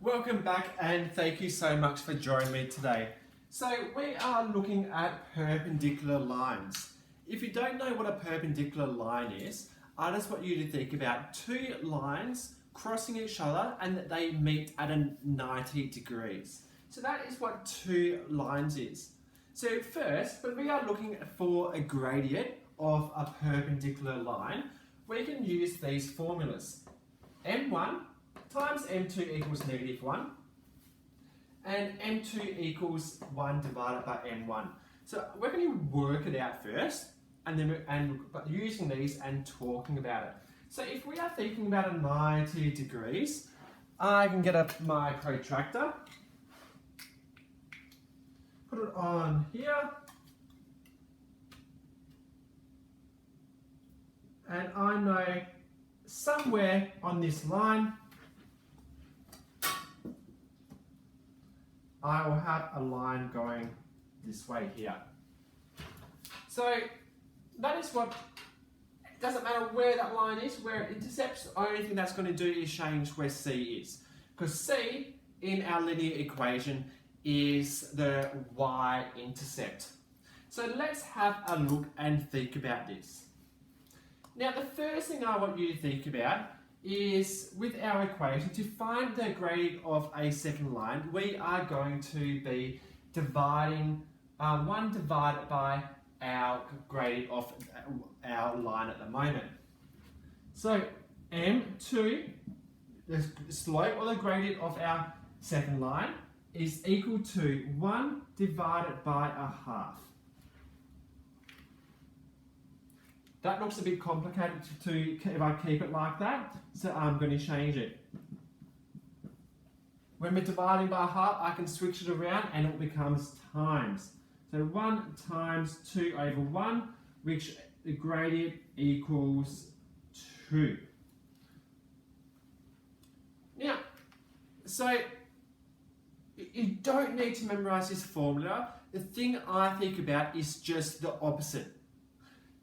Welcome back and thank you so much for joining me today. So we are looking at perpendicular lines. If you don't know what a perpendicular line is, I just want you to think about two lines crossing each other and that they meet at a 90 degrees. So that is what two lines is. So first, when we are looking for a gradient of a perpendicular line, we can use these formulas. M1 times M2 equals -1 and M2 equals 1 divided by M1. So we're going to work it out first and then using these and talking about it. So if we are thinking about a 90 degrees, I can get my protractor, put it on here, and I know somewhere on this line I will have a line going this way here. So that is what, it doesn't matter where that line is, where it intercepts, the only thing that's going to do is change where C is. Because C in our linear equation is the y-intercept. So let's have a look and think about this. Now the first thing I want you to think about is with our equation, to find the gradient of a second line, we are going to be dividing 1 divided by our gradient of our line at the moment. So M2, the slope or the gradient of our second line, is equal to 1 divided by a half. That looks a bit complicated if I keep it like that, so I'm going to change it. When we're dividing by half, I can switch it around and it becomes times. So 1 times 2 over 1, which the gradient equals 2. Now, so you don't need to memorize this formula. The thing I think about is just the opposite.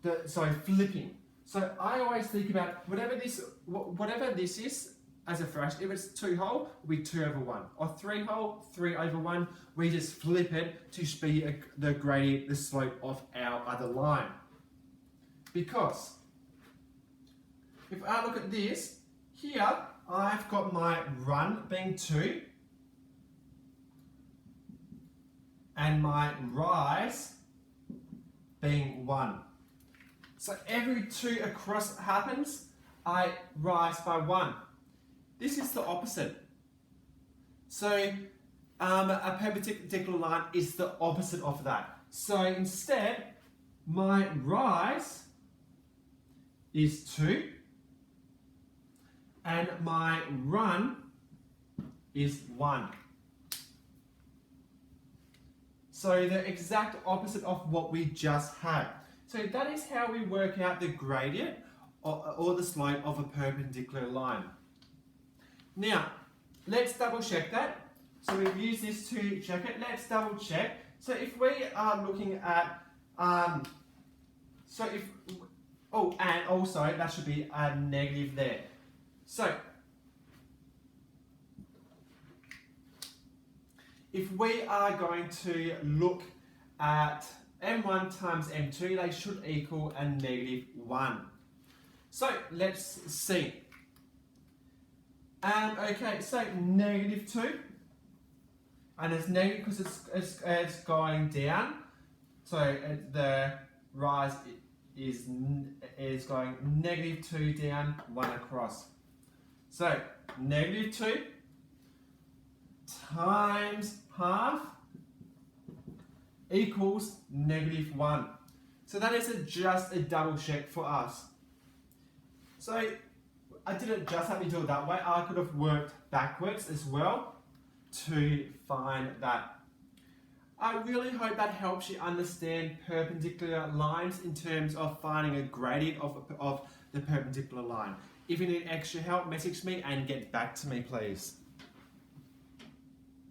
Flipping. So I always think about whatever this is as a fraction. If it's 2 whole, it'll be 2 over 1. Or 3 whole, 3 over 1. We just flip it to be the gradient, the slope of our other line. Because if I look at this, here I've got my run being 2 and my rise being 1. So every 2 across happens, I rise by 1. This is the opposite. So a perpendicular line is the opposite of that. So instead, my rise is 2 and my run is 1. So the exact opposite of what we just had. So that is how we work out the gradient or the slope of a perpendicular line. Now, let's double check that. So we've used this to check it. Let's double check. So if we are looking at, and also that should be a negative there. So, if we are going to look at M1 times M2, they should equal a -1. So let's see. Okay, so -2, and it's negative because it's going down. So the rise is going -2 down, 1 across. So -2 times half equals -1. So that is just a double check for us. So I didn't just have to do it that way. I could have worked backwards as well to find that. I really hope that helps you understand perpendicular lines in terms of finding a gradient of the perpendicular line. If you need extra help, message me and get back to me, please.